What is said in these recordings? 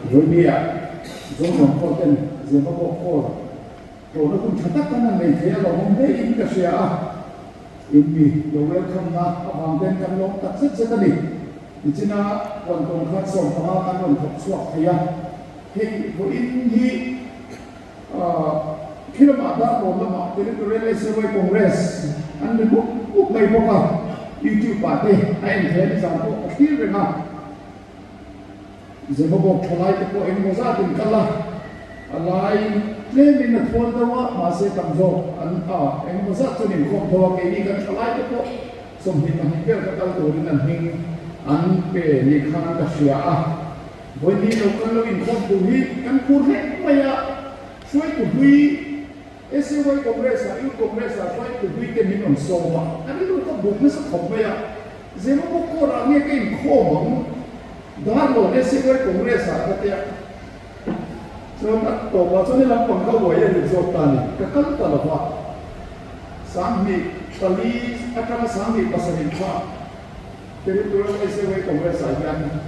Runia, Zono Poten, Zemabo, Tolokun Tatakan and Taylor, one day in Kasia, in me, the welcome not among them can look at Sicily. It's in a one don't cut some Pama and one swap here. He put in he Kilamata or Lama, the Railway Congress, and the book by Boka, YouTube party, I am telling some here enough. Zemabo polite po in Mozart in Kala, a line claiming that for the what Mase Tamzo, and Mozart in Kompo, a legal polite po, some hit and here that I'll do in and him, and pay Nikan Kashia. When he local in Kompo, he can put him Maya, try to be SAY Congress, you Congress, try to weaken him on Soma, and you look at bookness of Maya. Zemabo Kora, again, common. Dahalo SAY Congress katya so tat to ba so nilang pangkawayan ni Zotani kakal talaga sami tali atama sami pasanin pa territorial SAY Congress ayan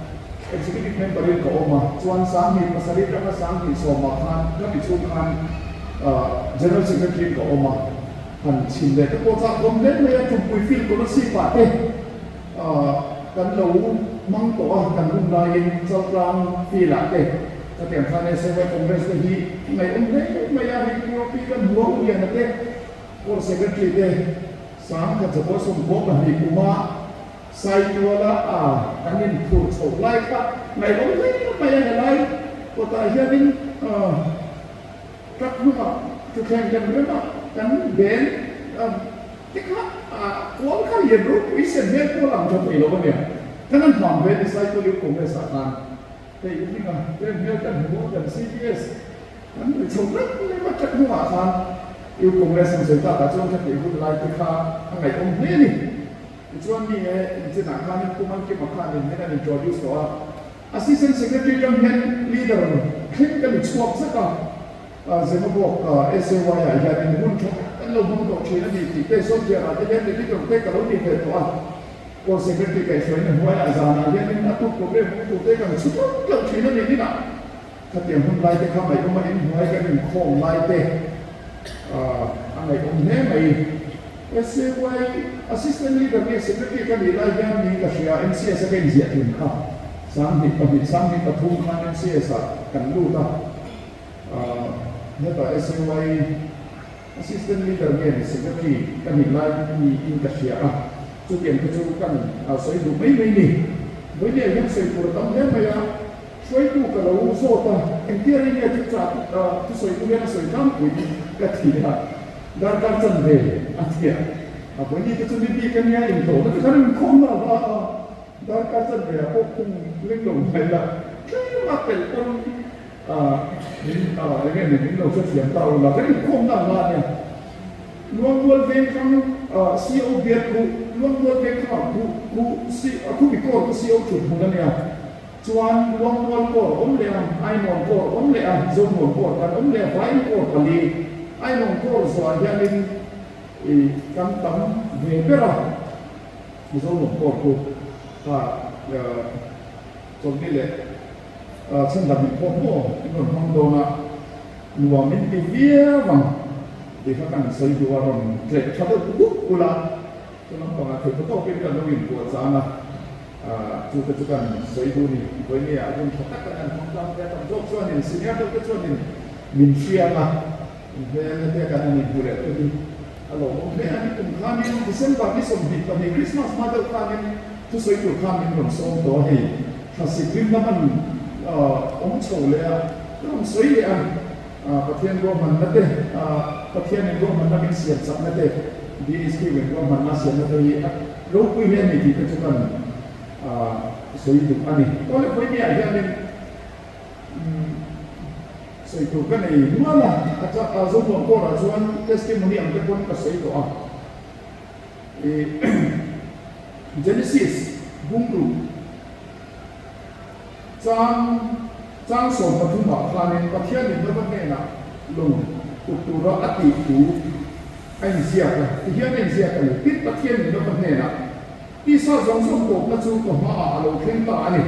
executive member rin ko oma chuan sami pasalit ka sami so makhan kami chukan general secretary ko oma han chinde ko sa komden na yung feel ko na si pate kan lo mang tổ kan lung lai châu trang phi lạc đây các tiền tham gia SAY Congress thì ngày hôm nay mấy anh em có phi kan mua uống nhà đây có secretary đây sáng các chỗ sum bốc là đi kuma sai tua là kan nên phụ thuộc lại cả ngày hôm nay mấy anh lại có tại gia đình các nước thực hiện dân rất là kan đến cái khác cuốn cái gì đó ý sinh hết của làm cho thầy lâu vậyท่านถามเวทีไซต์ตัวเลี้ยวกงในสาขาแต่ยังไม่มาเรื่องเรื่องกันหัวกัน CPS นั้นไปชมเรื่องมาจากหัวอาคารเลี้ยวกงในสังเกตแต่ช่วงที่เดี๋ยวคุณไล่ไปค่าทางไหนตรงนี้นี่ช่วงนี้เองที่หนักข้านี่กูมันเก็บมาข้านี่ไม่ได้ในจอยูสว่า Assistant Secretary ยังเห็น leader เห็นกันชวบสักการเสมาบอก SAY อย่างนี้หุ้นชกแต่เราหุ้นตกเชียร์ดีที่เป็นส่วนใหญ่เราจะเห็นในที่ตรงเตะกับเราดีเกินตัวก็เซกเรตรีไปช่วยในหัวอาจารย์นะยังมีทุกโปรแกรมทุกเรื่องสุดๆเราช่วยนั่นเองนี่นะถ้าเตรียมหุ่นไล่เตะข้ามไปก็มาเห็นหัวกันหนึ่งโค้งไล่เตะอะไรก็ไม่ไม่SAY assistant leader เนี่ย secretary กันไล่ยังมีกับเชียร์ MCS กันเสียถึงข้าสามหิบประมิดสามหิบประทุมข้า MCS กันดูต่อเนี่ยต่อ SAY assistant leader เนี่ย secretary กันไล่มีอินกับเชียร์จุดเด่นก็จะกันสวยดูไม่นี่วันนี้ยังสวยปวดตั้งแต่ไม่ยังช่วยดูกับเราโซ่ต่อเอ็นที่อะไรเนี่ยที่จัดที่สวยดูเนี่ยสวยน้ำปุ๋ยกระถิ่นดาร์การจันเดย์อันเดียวันนี้ก็จะมีดีกันเนี่ยอย่างโตแล้วก็ถ้ามันคงมาว่าดาร์การจันเดย์พวกคุณเล่นลงไปละแค่มาเป็นคนอะไรเนี่ยหนึ่งเราจะเสียงเตาเราก็ยังคงตั้งมาเนี่ยรวมเวงคำซีโอเบียร์รวมเวงคำผู้มีก้อนซีโอจุดหัวเนี่ยจวนรวมก้อนเลี้ยงไอ้หมอนก้อนเลี้ยงจนหมอนก้อนเลี้ยงไฟก้อนพอดีไอ้หมอนก้อนส่วนยังมีกันตั้งเวเปร่าจนหมอนก้อนกูจนนี่แหละฉันทำพ่อพ่อที่มันทำโดนนัวมินติเวียวังdi kan sai dua orang trek satu pula dalam pengatur betul kita nungin buat sana juga sai dua ni ini ada katakan tentang kita job soal ini senior tu soal ini minsia lah ini kan ini boleh jadi kalau mungkin ini kami Desember ni sombi kami Christmas mother kami tu sai dua kami pun som doa ni kasih film nama orang cowok orang sai dia ประเทศรวมมันนั่นเองประเทศในรวมมันนั่นเป็นเสียงสับนั่นเองดีสกีเป็นรวมมันน่าเสียงนั่นเองรู้คุยเรื่องนี้ที่เป็นจุดนั้นสวยดุอันนี้ก็เลยคุยเนี่ยอย่างนึงสวยดุกันในเมื่อไหร่อาจจะสมมติว่าชวนเทสติมอนีอันเป็นคนก็สวยดุอ่ะGenesis บุ้งรูจ้างส่งมาถึงหมอคลานินประเทศหนึ่งแล้วก็เนี่ยนะลงตุตุระอติตูไอ้เสียกันที่เฮียเนี่ยเสียกันปิดประเทศหนึ่งแล้วก็เนี่ยนะที่ซาจงส่งตัวกระชูกับมาอาโลเข่งตาเนี่ย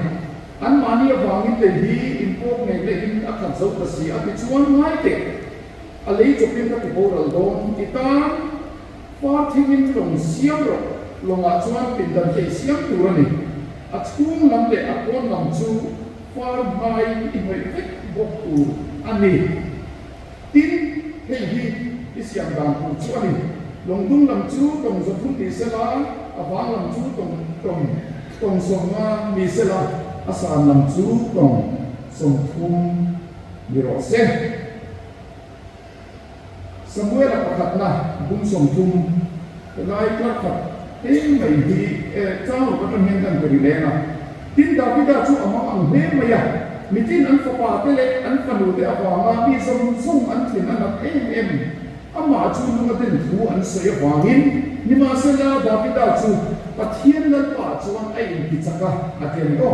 อ อันมานี่ฟังอินเตอร์ดีอินพวกเนี่ยเลยอินอักขันสุภาษีอันที่ชวนง่ายเด็กอะไรจุดเป็นกับที่โบราณโดนอีตาฟาทิ้งอินลงเสียงหรอกลงอาชวนเป็นดันเตเสียงตัวนี่อัดคุ้มลำเดอัดวนลำชูฟาร์ไม่อินไม่เล็กบกตูอันนี้ทิ้งให้ดีที่เสียงดังผู้ชวนนี่ลงดุ้งลำชูตรงสะพุนดีเสลาอวางลำชูตรงส่งมามีเสลาอาสาลำชูตรงส่งทุ่มมีรถเส้นสมัยเราประคัดนะบุญส่งทุ่มไล่กลับขัดไม่ดีเจ้าก็ต้องเห็นกันไปเลยนะทิ้งดาวพิดาชูอามาอังเฮไม่ยากมีทิ้งอันฝาเตเล็กอันขนุนเดียว่ามามีส่งอันถิ่นอันนับอามาชูนุ่งเดินทูอันเสียฟังอินนี่มาเสียดาวพิดาชูปัทเทียนนั้นป่าชวนไอ้พิจักะอาเทียนก็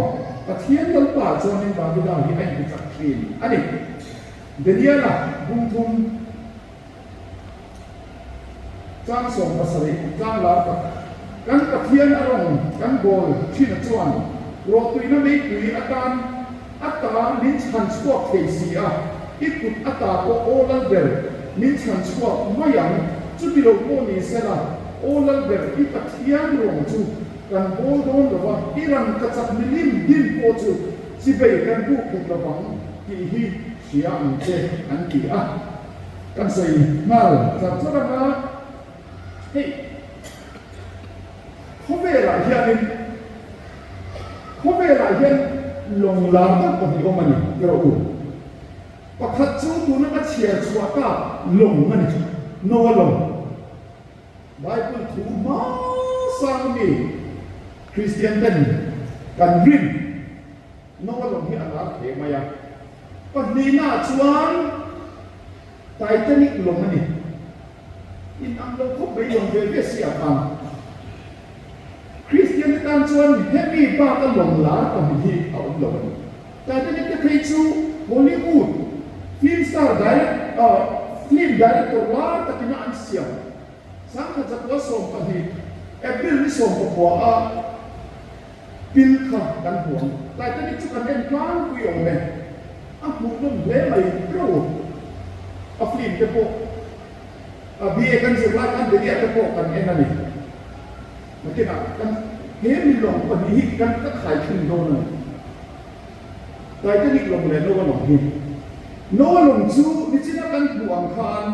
ปัทเทียนนั้นป่าชวนในดาวพิดาที่ไอ้พิจักขีนอันนี้เดียนะบุญทุ่มจ้างส่งภาษาจ้างลาบกันปัทเทียนอารมณ์กันโบลที่นัดชวนโรตุยนั้นไม่คุยอาการอัตราลิ้นชันสวอปเทเซียอีกขุดอัตราโอลันเบลลิ้นชันสวอปไม่ยังจุดที่เราโบนี่เสร็จโอลันเบลอีปัทเทียนรวมจูกันโบโดนระวังอีรันกระจับมิลิมดินโปจูสิเบกันบุกระวังที่ฮีเสียอันเจอันกี่อ่ะกันใส่มาจับสระมาเฮ้ยเขาเวลาเฮียนเขาเวลาเฮียนลงลามตั้งคนที่เขามันนี่เราอุ่นปะคัดจูตัวนั้นก็เชียร์ชัวก้าลงมันโนลงไบเบิลถูมาสังมีคริสเตียนเด่นกันริมโนลงที่อันรักเทมายังปัจจุบันชวนไททานิกลงมันนี่อินอังโลกไปลงเวเสียฟังคริสเตียนการชวนเฮมีบ้าก็ลงหลาก็มีที่เอาลงแต่ตอนนี้ก็เคยชูฮอลลีวูดฟิล์มสตาร์ได้ฟิล์มได้ตัวลาแต่ที่น่าอันเสียงสังกัดจะตัวส่งไปที่แอปเปิลที่ส่งไปหัวบิลค่ะกันหัวแต่ตอนนี้ชุดกันเป็นกลางกุยองเลยมุกนุ่มเละเลยโกรธฟิล์มจะพกเบียกันสิบล้านกันเดี๋ยวจะพกกันเองนั่นเองมันที่ไหนกันเฮ้ยมีหลงปฏิหิกันก็ขายขึ้นโดนเลยแต่ก็นิกลงเลยโน้ตหลงหินโน้ตหลงชูดิฉันกันบวงคาน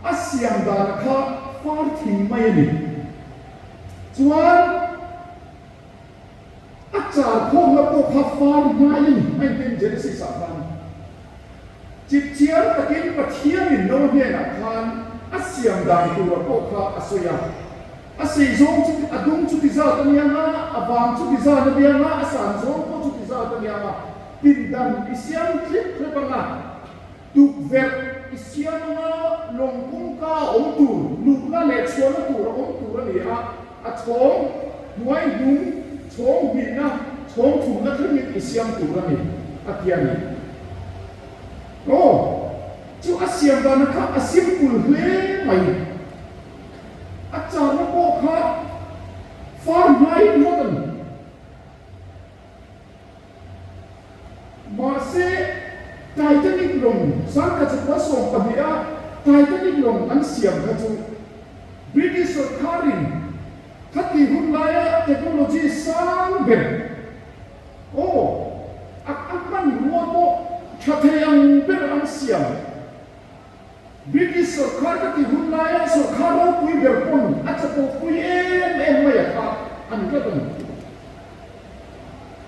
อาเซียนดาร์คาฟาร์ทิมไม่นี่ชวนอาจารย์พงและพวกฟาร์ไม่ไม่เป็นเจริญศิษย์มันจิตเชียร์ตะกี้ปะเทียนโน้ตเนี่ยนะคานอาเซียนดาร์ตัวพวกเขาอาศัยอาศัยจงจุดอดุงจุดที่จะตั้งยังไงอาบางจุดที่จะตั้งยังไงอาสานจงก็จุดที่จะตั้งยังไงดินดันอิสยามคลิปคบังอ่ะดูเวรอิสยามน่ะลงพุ่งก้าองตูลูกน่ะเล็กชวนตูระองตูระเนี่ยอ่ะชงหน่วยดุงชงบินนะชงถูกนักเรียนอิสยามตูระเนี่ยอ่ะเทียนนี่โอ้จู่อาเซียนดานะคะอาเซียนกุลเล่ไหมอาจารย์มาบอกครับฟาร์มไม้หมดมาเซ่ไททานิกลงสังกัดจะส่งปฏิอาไททานิกลงอันเสียงกระจุบริติชคารินทัดที่หุ่นลายเทคโนโลยีสร้างเบ็ดโอ้อักมันรัวโบชัดยังเป็นอันเสียงBritish सरकार का तिहुनाया सरकारों कोई बेरपुन अच्छा तो कोई में या था अंकल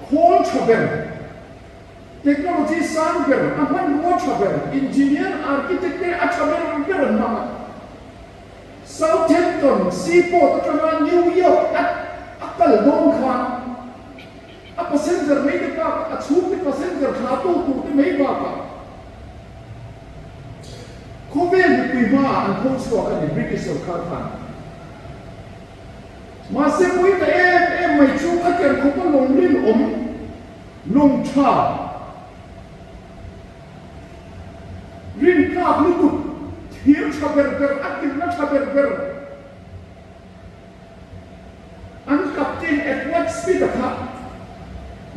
कौन छबर टेक्नोलॉजी सांग बर अपन वो छबर इंजीनियर आर्किटेक्ट अच्छा बर अंकल ना साउथहैम्पटन सीपो तो ना न्यूयॉर्क अकल दोन खान अब पैसेंजर नहीं देखा अछूत पैसेंजर खातो तो नहीं पाता Kuven kuiva ang konswa ka ni British or Kalpan. Masipui ka may chuka kaya kupa long rin long cha. Rin ka lutut. Hir chaberber akil na chaberber. Ang captain at what speed ka?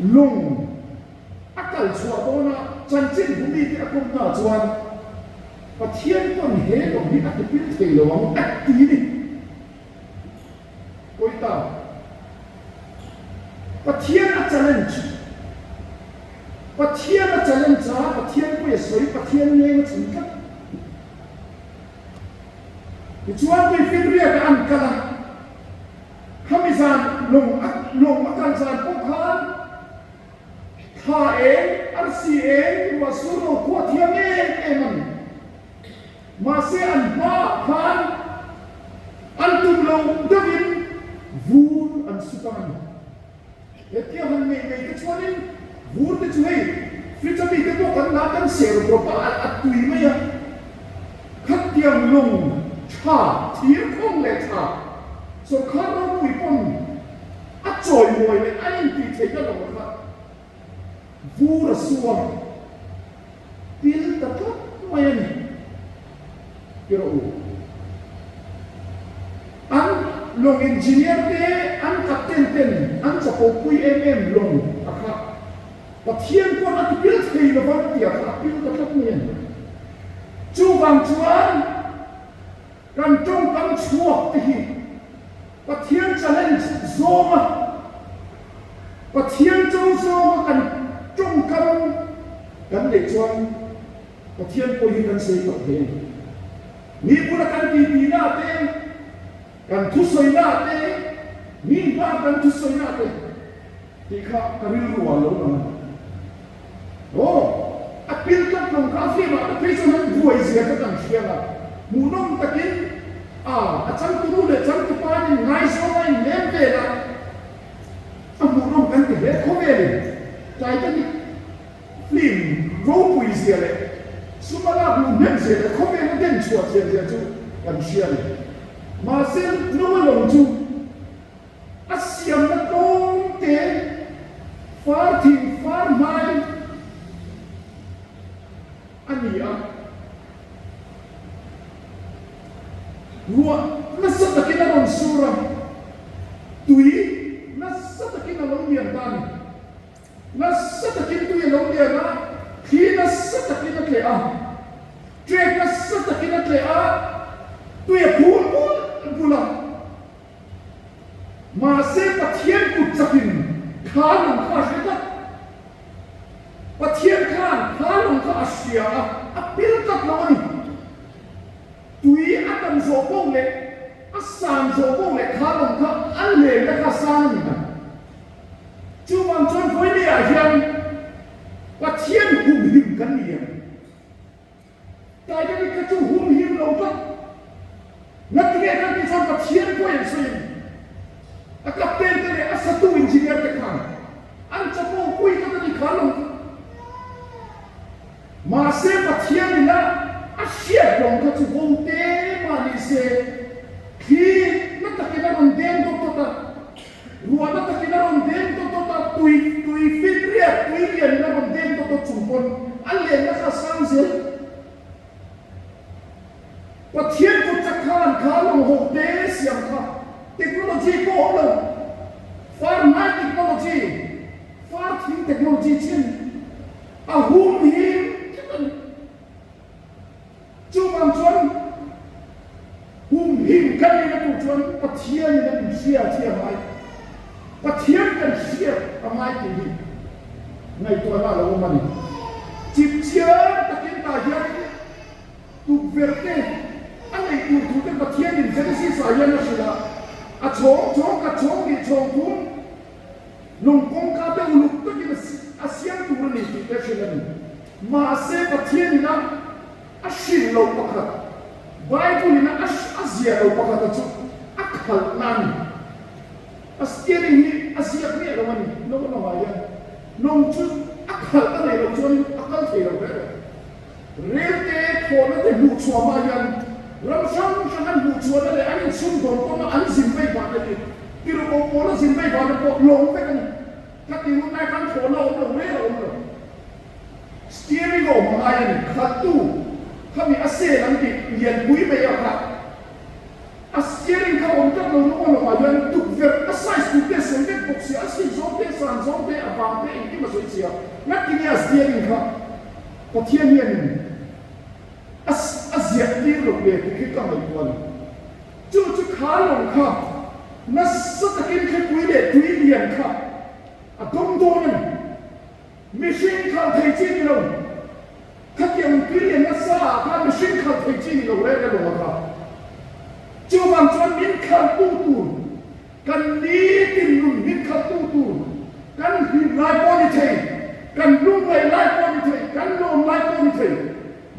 Long chua to na chan chin bu mi ti akum na chuan pathian kon he lo ni at pil thei lo ang at ti ni koi ta pathian a challenge pathian a challenge cha pathian ko soi pathian ne ma chun ka ti chuan ko fin ria ka an kala khamizan long akan san ko khan tha RCA wa suro ko thiam eman masih anba kan antum lo davin vur an sukan etia han me ke chuanin vur te chuai frita mi te ko kan na kan ser pro pa at tui me ya khat tiam long tha thir khong le tha so khan ro pui pon a choi moi le ai ti thei ka lo kha vur suam pil ta ka mai ni pero an long engineer te an captain ten an chapo pui long akha pathian ko at pil thei lo ba ti akha pil ta ka nien chu wang chuan kan trong kan chuak te hi pathian challenge zoma pathian trong zoma kan trong kan le chuan pathian ko hi kan sei ko he ni pura kan ti na te kan thu soi na te ni ba kan thu soi na te ti kha karil ruwa lo na apil ka long ka fi ma te so nan buai zia ka kan khia la mu nong takin a chang tu le chang tu pa ni ngai so ngai nem ve la a mu nong kan te he ko ve le tai ta ni lim ro pui zia le sumala bu nem zia le ko ve na den chua zia zia chu kan khia le ma sen no long chu asiam na tong te far thing far mai ania ruwa na sa kina ron sura tui na sa kina long lian tan na sa kina tui long lian na khi na sa kina tle a tre na sa kina tle a tui phul pula ma se pathian ku chakin khan kha sheta pathian khan kha asia apil ka lawani tui atam zo bong le asan zo bong le khan kha an le la ka san ni na chu wang chon phoi ni a hian pathian hum him kan ni tai ni ka chu hum him lo ka na tige kan ni san pathian ko en sein a captain te le asatu engineer te khan an chapo kui ka ni khalong ma se pathian ni na a shia long ka chu bong te ma ni se khi na takina ron den to ta ruwa na takina ron den to ta tui fitria tui lian na ron den to chumpon an le na ka sang se pathian ko chakhan khalong ho te siam kha technology ko lo far night technology far thing technology chin a hum him chu bang chuan hum him kan ni tu chuan pathian ni kan sia mai pathian kan sia amai ti hi ngai to na lo mani chip chia takin ta hian tu verte anai tu te pathian ni genesis ayan na sila a chong ka chong ni chong kum nung kong ka te uluk to ki asian tu ni ti te shin ma se pathian na a shin lo pakhat bible na azia lo pakhat chu akhal nan astiani ni asia ni lo mani no ma ya nong chu akhal ta nei lo chon akal thei lo re te khona te lu chwa ma yan ram sang sangan bu chua le ani sum don ko ma an sim bai ba le tiro ko ko la sim bai ba ko long pe kan ka ti mu na kan ko lo me lo steering o ma ai ni khatu khami ase lang ti yen bui me ya ka a steering ka on ta lo no ma yan tu ver a size tu te sen de box ya si zo te san zo te aba te in ma so sia na ti ni as dia ประเทศเนียนอาเซียนที่โรงเรียนที่ก็ไม่ควรจู่จะขาลงครับนัสสตกินแค่คุยเด็ดคุยเรียนครับอะตรงตัวนั้นไม่ใช่ข่าวไทยจีนเราถ้าเกี่ยวกับคุยเรียนนัสซาถ้าไม่ใช่ข่าวไทยจีนเราเรียกกันว่าครับจู่บางส่วนมินข่าวตู้ตูนกันนี้ติดลุ่มมินข่าวตู้ตูนกันหินไล่ปอนิเทกันลุ่มไล่ปอนิเทกันลมไล่ปอนิเท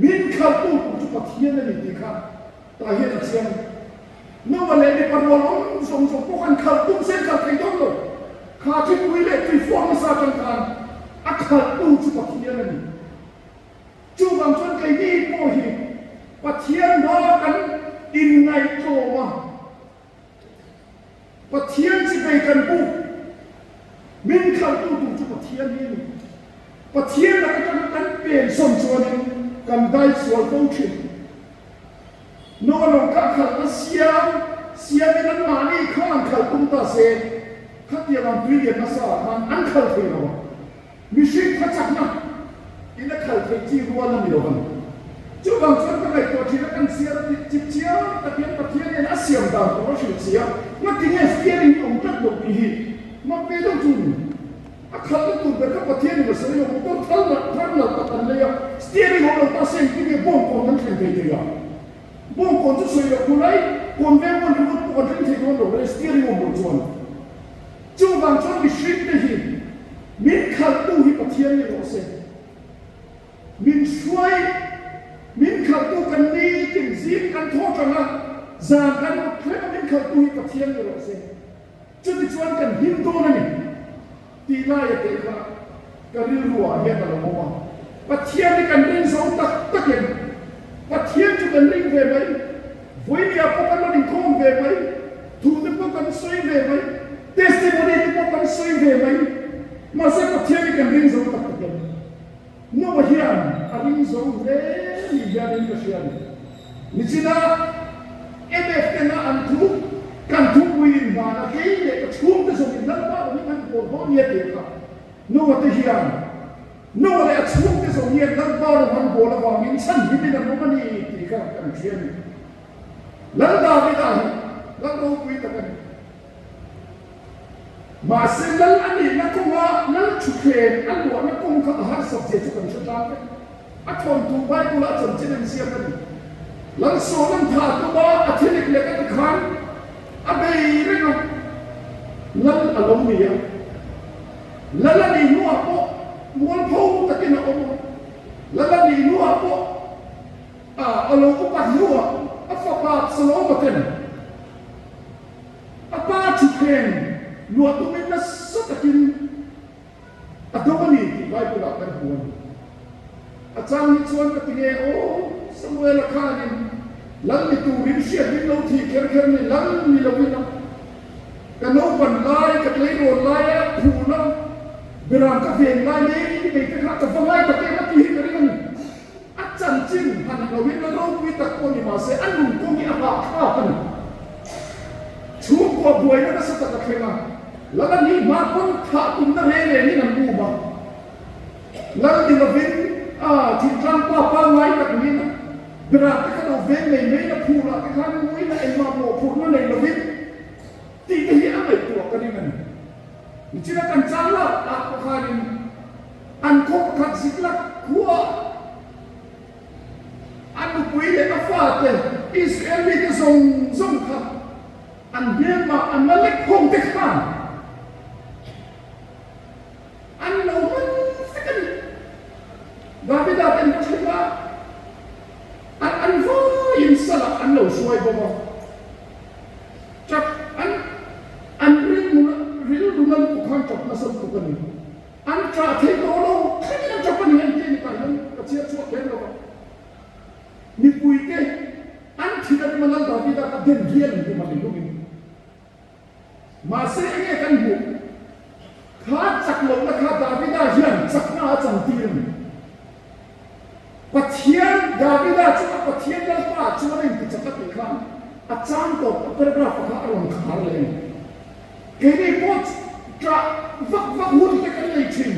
มินข่าวตู้ตูนจุดเทียนนั่นเองครับแต่เห็นเสียงเมื่อวันเล่นในปรวนส่งพวกกันข่าวตุ้มเส้นข่าวไทยต้องเลยข้าที่คุยเล่นที่ฟ้องซาจังการอักขระตู้จุดเทียนนั่นจู่บางส่วนใครนี่โป้หิปะเทียนว่ากันอินในโตมาปะเทียนสิไปกันปุ๊บมินข่าวตู้ดูจุดปะเทียนนี่ปะเทียนแล้วก็กันเปลี่ยนส่วนส่วนกันได้ส่วนต้องขึ้นโน่นก็ขัดเสียเป็นนั้นมานี่ข้างขัดตุ้มตาเสกขัดเดียวกันดุยเดียนมาสามันอันขัดเทียนเรามิชิขัดจักนะอินนักขัดเทียนจีรัวนั่นมีหรอกันจู่บางส่วนก็ไม่ตัวที่นักกันเสียจิบเชียวแต่เพียงปะเทียนเนี่ยน่าเสียมดาวตัวชุดเสียนักที่เนี่ยเสียในองค์จักรหลบดีมันเป็นต้องจุนอาคาร์ตุนเป็นกับปะเทียนเนี่ยเสียอยู่ต้องทั้งตันเลยอ่ะเสียในของเราตัดเส้นที่มีบ่งคนนั้นเป็นไปได้ยังบ่งคนจะสวยกับคนไหนคนแม่คนรู้คนที่ที่คนเราเลยเสียในของเราจวนจู่บางส่วนมีชีวิตได้หินมินขัดตู้หิปะเทียนเนี่ยเราเสียมินช่วยมินขัดตู้กันนี้จึงซีกันโทษกันนะจางกันเคลื่อนมินขัดตู้หิปะเทียนเนี่ยเราเสียจุดที่ชวนกันหินตัวนั่นนี่ตีไล่เตะค่ะก็เรื่องรัวเฮียตลอดมาปะเทียนนี่กันเรื่องสองตักเห็นปะเทียนจะกันเรื่องเวไหมวันนี้พวกกันมันคงเวไหมถูกที่พวกกันสวยเวไหมเทสติโมนีที่พวกกันสวยเวไหมมาเสกปะเทียนนี่กันเรื่องสองตักเห็นโน้ตเฮียนอันนี้สองเรื่องนี่ยานี่ก็เชียนนี่จีน่าเอฟเอฟกันนะอันทุกกันทุกวินมานะเฮ้ยเนี่ยช่วงที่ส่งอินนั่นว่าวันนี้มันปวดหัวเนี่ยเด็กครับโน้ตเฮียนโน้ตเนี่ยช่วงที่ส่งอินนั่นว่ามันปวดหัวมิ้นฉันที่เป็นอะไรมันนี่ที่กันกันเชียนแล้วดาวิดาแล้วเราคุยกันมาเสร็จแล้วอันนี้นักกงว่านั่งฉุกเฉินอันหลวงนักกงเขาหาสับเจจุกันชุดนั้นอัฐอนถูกใบกุหลาบจนจีนเสียกันหลังโซ่ลังผ่าตัวอาทิตย์เล็กๆกันขันอาเบย์เรื่องนั่นอารมณ์เนี่ยแล้วนี่นัวโปมวลพูตะกินอมแล้วนี่นัวโปอารมณ์อุปัตนัวอัฟปาสโลมาเต็นอาปาชุกเห็นนัวตัวไม่น่าสตะกินอาตัวนี้ที่ไว้กุหลาบกันหัวอาจารย์นิชวนก็ติเงโอสมัยละคานินหลังมีตัววินเชียวินเราที่เคร์นี่หลังมีเราวินเรากันเอาบันไลกับเลยโดนไล่ผูเราเวลากับเวียนไล่นี้ไปกระทำกับฟังไล่ตะเกียบตะกี้กันนี่อาจารย์จริงหันเราวินเราวิตะโกนมาเสียอันนุ่มก็มีอาภาข้ากันชูกว่าบวยนั่นก็สตะเคียนแล้วนี่มาคนขาตุ้มตะเรเลยนี่นั่นบูบะแล้วนี่เราวินที่ทำป้าไล่กับนี่นะเวลาที่เขาเว้นไม่นะพูดละที่เขาไม่นะไอ้มาโมพูดนั่นเองเราวินที่ที่อะไรตัวกันนี่มันมิจฉากันจังละก็ขาดินอันคบขัดสิกละขัวอันนุกุยเด็กฟ้าเตะอิสราเอลมีแต่ส่งขับอันเดียมาอันนั้นเล็กคงเด็กข้างอันเรามันสักนิดดาวิดาเป็นผู้ชนะอันว่ายินสละอันเราช่วยบ่จากอันเรื่องดูนั่นกูข้างจับมาสมกันนี่อันกระเทยโตโลแค่นี้จับมันเห็นที่นี่กันนั้นกระเทียมชั่วเห็นเรามีปุยเตอันที่นั่นมันนั่นดาวิดาก็เดินเยี่ยมที่มันเป็นลูกนี่มาเสียเงี้ยกันบุกข้าจักหลงนะข้าดาวิดาเยี่ยมจักหน้าจังตีนปะเทียนดาวิดาจะมาปะเทียนแล้วป้าช่วยให้จักรติขันอาจารย์ตกเป็นกราฟข้าอารมณ์ขาเลยเกณีพอจะวักหุ่นไปกันเลยจริง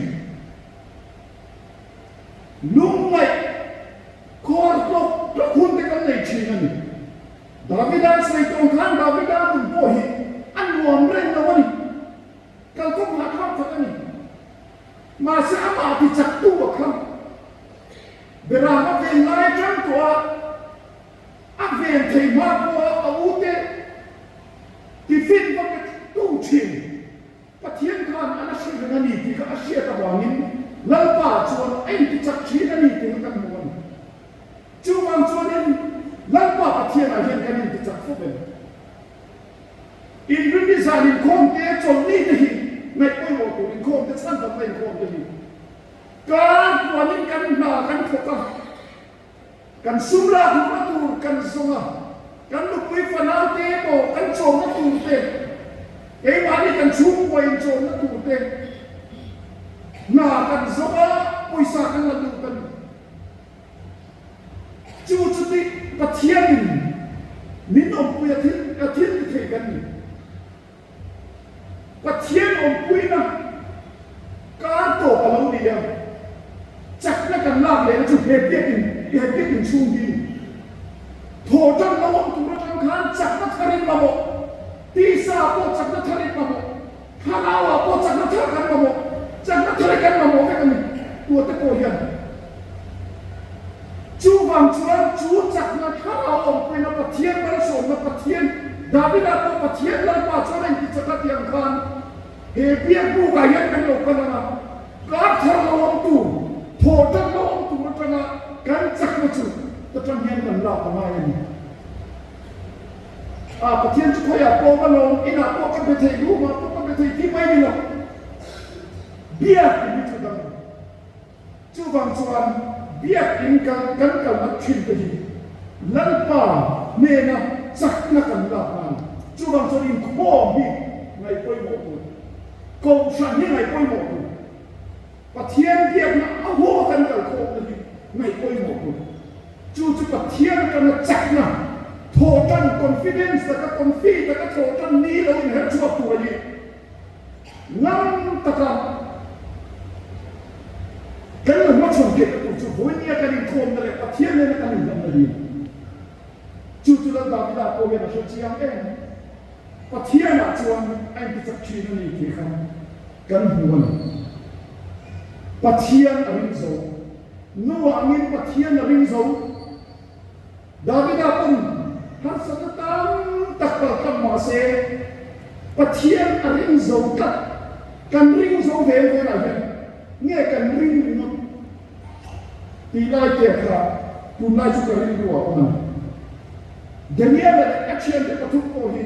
ลุงไงคอร์ตกตะคุณที่กันในชีนันดาวิดาใส่ตรงข้างดาวิดาบุญโพหิอันวอมเร่งนะวันนี้กันก็มาทำกันนี่มาสามารถที่จับตัวครับเวลามาเป็นไล่จังตัวอันเป็นที่มากกว่าอาวุธที่ฟินก็เป็นตู้ชิงปะเทียนกันอันนั้นสิ่งนั้นนี่ที่เขาเชื่อตะวันนี้แล้วป่าชวนไอ้ที่จับชีนั่นนี่ที่มันมวนจูวันชวนนั้นแล้วป่าปะเทียนอะไรกันนี่ที่จับฟุบเป็นอินริมิซาลินคงเตะจนนี่ที่ในปุ้ยโมกุลินคงจะสั้นแต่ไม่คงจะดีการวันนี้กันหน้ากันขบกันสุราหุมาตูกันสงะกันลุกไปฟันเอาเตะโบกันโจมมาตูเตะเอ้วันนี้กันชุ่มไว้โจมมาตูเตะหน้ากันสงะปุยสากันละดูกันจูจุติปะเทียนนินอมปุยอาทิตย์ที่เทกันปะเทียนอมปุยนะการโตกับเราเดียวจักรกันลาบเลยนะจุดเหตุเกิดช่วงนี้โถจังเราตุระจังขันจักรทารินมาบอกตีสาโปจักรทารินมาบอกฮาลาวโปจักรทารินมาบอกจักรทารินมาบอกกันนี่ตัวตะโกยันจูวังชวนจูจักรนะฮาลาวอมปุยนะปะเทียนมันส่งนะปะเทียนดาวิดาโปปะเทียนแล้วป่าชวนไอ้ที่จักรเทียงขันเฮียเปียกผู้กายันเป็นโลกันนะการทะเลาะตู้โถจังเราตู้มันเป็นการจักรจุดแต่จังเห็นกันหลับทำไมนี่ปะเทียนจะคอยโปมาลงอินาโปกันไปเทรู้มาโปกันไปเทที่ไม่มีหรอกเบี้ยกินจุดนั้นจู่บางส่วนเบี้ยกินกันมาชิมไปทีนั่นป่าเนี่ยนะจักนักกันหลับมันจู่บางส่วนอินข้อมีในป่วยหมดเลยกองฉันนี่ในป่วยหมดเลยปะเทียนเบี้ยนะเอาหัวกันกับโคเลยในป่วยหมดเลยจู่ปะเทียนกันจักนะโทจันคอนฟิเดนซ์แต่ก็คอนฟีแต่ก็โทจันนี้เราเห็นชัวตัวนี้นั่งตะกันกันเลยว่าชมเก็บตัวจู่หัวเนี่ยกันอีกคนนั่นแหละปะเทียนเนี่ยกันอีกนั่นเลยจู่แล้วดาวิดาโปเวนะชดเชียงเองปะเทียนอ่ะจวนไอ้ที่จับชีนั่นนี่ที่เขากันหัวปะเทียนอรินโซนัวอันนี้ปะเทียนอรินโซดาวิดาปุ่นฮัสซันตังตักกะมาเซปะเทียนอรินโซกันริงโซเวลอะไรเนี่ยกันริงนุตีไล่เจ็บครับตุนไล่ชุกริงตัวมันเดี๋ยวนี้มันแอคชั่นที่ประทุกโอหิ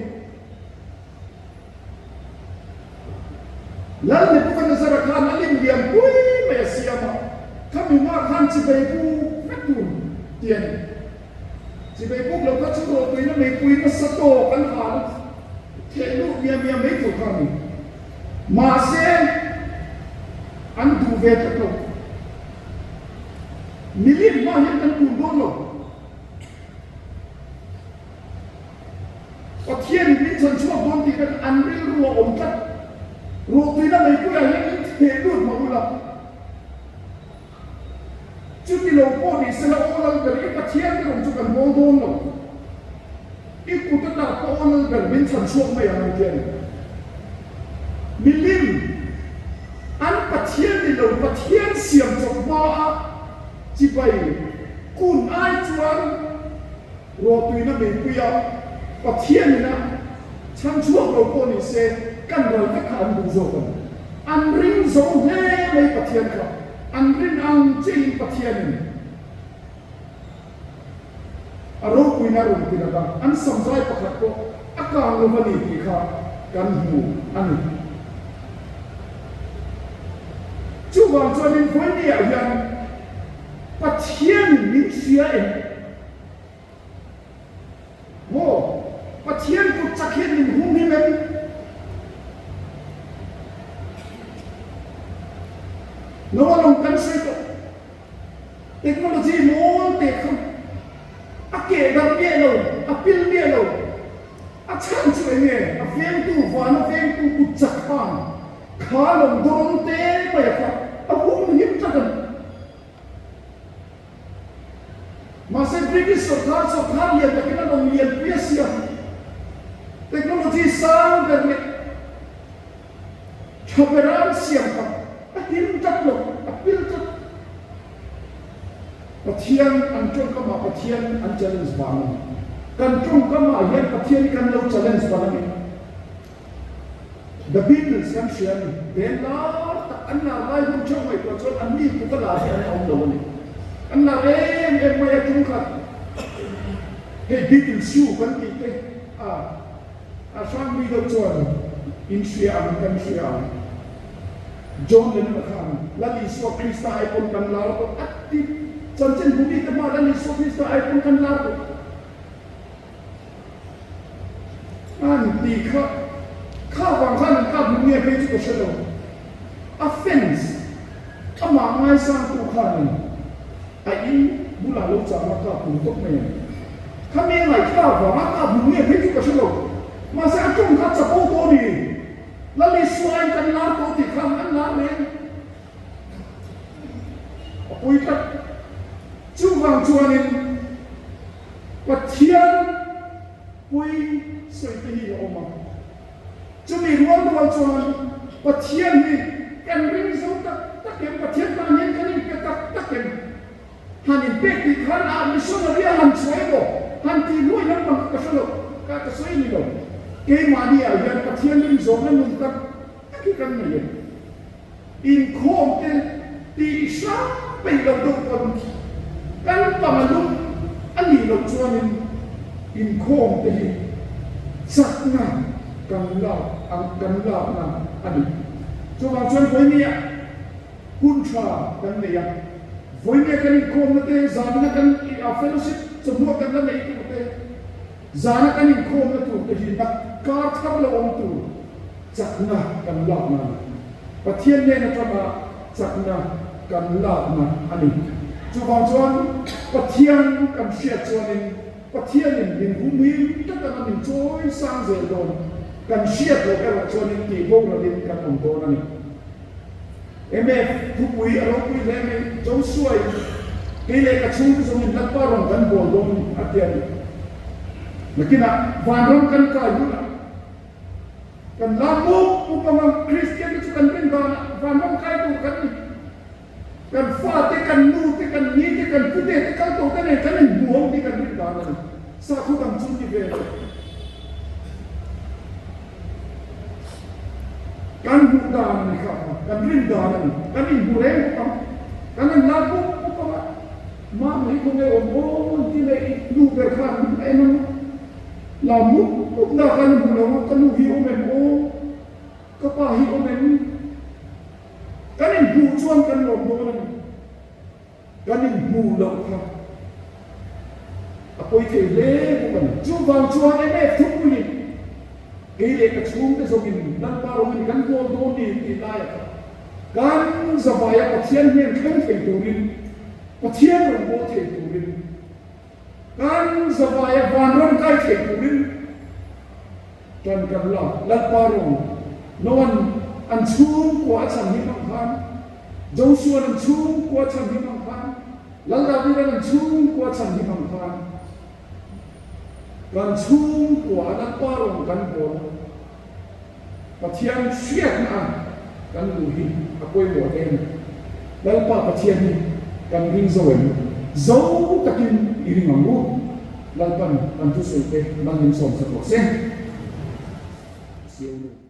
แล้วในพวกนั้นสารคามนั้นเรียนปุ้ยไม่เสียมาถ้ามีมากท่านจะไปพูนักตุนเตียนจะไปพวกเราก็ชุดโรตีนั้นไม่ปุ้ยก็สะโตกันหาเทลูกเมียไม่ถูกกันมาเซอันดูเวทตัวมิลินมาเห็นกันตุนโดนหรอกก็เทียนมิฉันชอบโดนที่เป็นอันเรื่องรัวอมกันโรตีนั้นไม่คุยอะไรนี่เทลูกมาอุลับจุดที่เราพูดนี่เสนาอุลับเกิดอีกเทียนที่เราจุกันโมโดนหรอกอีกกุตตาโตนั้นเกิดมิฉันชอบไม่อะไรเทียนมิลินอันปะเทียนนี่เราปะเทียนเสียงจบมาจีไปกุนไอจวนโรตีนั้นไม่คุยปะเทียนนี่นะฉันชอบเราพูดนี่เสกันเราไม่ขาดดูโซ่กันอันริงโซ่เล่ไม่ปะเทียนครับอันริงอังจีปะเทียนนี่อารมณ์คุยน่ารู้ที่ระดับอันสมใจประคับก็อาการลมมันนี่ที่ขากันหูอันนี้จู่บางส่วนนี้คนเนี่ยยังปะเทียนมิเสียเองโว้ปะเทียนกุจักเห็นหนึ่งหุ่นนี่มันโน้ตลงกันสิตัวเทคโนโลยีโน้ตเทคอาเกดับเบี้ยโลอาพิลเบี้ยโลอาช่างช่วยเนี่ยอาเฟียงตู้ฝันอาเฟียงตู้กุจักผ่านขาลงโดนเตะไปครับอาหุ่นหิบจักัน masih British sokar lihat tapi kan orang lihat biasa teknologi sang bernik cabaran siapa akhir tak lo apil tak Patian anjung kama patian an challenge bangun kan trung kama yan patian kan lo challenge bangun the Beatles kan sian benar tak anna lai hum chawai ko chon an ni ku kala sian om lo ni anna em maya chung khat hey Beatles shoe kan ti te sang mi do chon in sia kan sia John Lennon kan lali so Krista ai pun kan la ko aktif Jangan bumi kemarin Yesus Kristus akan kan lalu. Nanti kau bangsa kau bumi apa itu keseluruh. Offense, amangai sang Tuhan. Ain bulan lalu sama kau untuk mana? Kami lagi kau bangsa bumi apa itu keseluruh. Masa acung kau sepuluh ni, lalu suai kan lalu di kanan lalu. Apa itu? Chuang chuanin Pathian pui soi te hi oma chumi ruang ruang chuan Pathian ni kan ring so tak kem Pathian ta nyen kan ni tak kem hanin pe ti khan a mi so na ria han choi do han ti lui nan bang ka so ka soi ni do ke ma ni a yan Pathian ring so na nun tak ki kan ni in khom te ti sa pe lo do kan kan pamaluk ani lo chuanin in khom te hi sakna kan la na ani chuan voi ni kun tra kan ne ya voi ni kan in khom te zana kan a fellowship chumwa kan la nei tu te zana kan in khom na tu te hi na kar thap lo om tu sakna kan la na pathian ne na tama sakna kan la na ani chuan Pathian kan sia chuanin Pathian in humim ta kan in choi sang zel don kan sia lo ka chuanin ti bok la din kan om don ani mf thupui alo pui le me chau suai ke le ka chung so min lakpa rong kan bol don atian nakina van rong kan ka yula kan lamu upama Christian itu kan bin van rong kai tu kan fa te kan nu te kan ni te kan pute te kan to kan buang di kan rinda na sa khu dam chu ni ve kan bu da ni kha kan rinda na kan ni bu re kan na bu ko ma mai ko ne o mo ti le lu ber khan ai no la mu ko da kan bu lo kan lu hi o me o ka pa hi o me kan ni bu chuan kan lo mo na kan ni bu lo kha apoi the le bu kan chu wang chuan ai me thuk ni ke le ka chung te so kin nan pa ro ni kan ko do ni ti lai kan zawaya pathian hian khan thei tu rin pathian ro mo thei tu rin kan zawaya van ron kai thei tu rin kan la pa ro no an chung kwa cham ni mang khan Joshua an chung kwa cham ni mang khan David an chung kwa cham ni mang khan kan chung kwa na pa ro kan bo Pathian siat na kan lu hi apoi mo ten dal pa Pathian ni kan ring zoen zo takin iring angu lalpan kan tu sote bangin som sa ko sen siu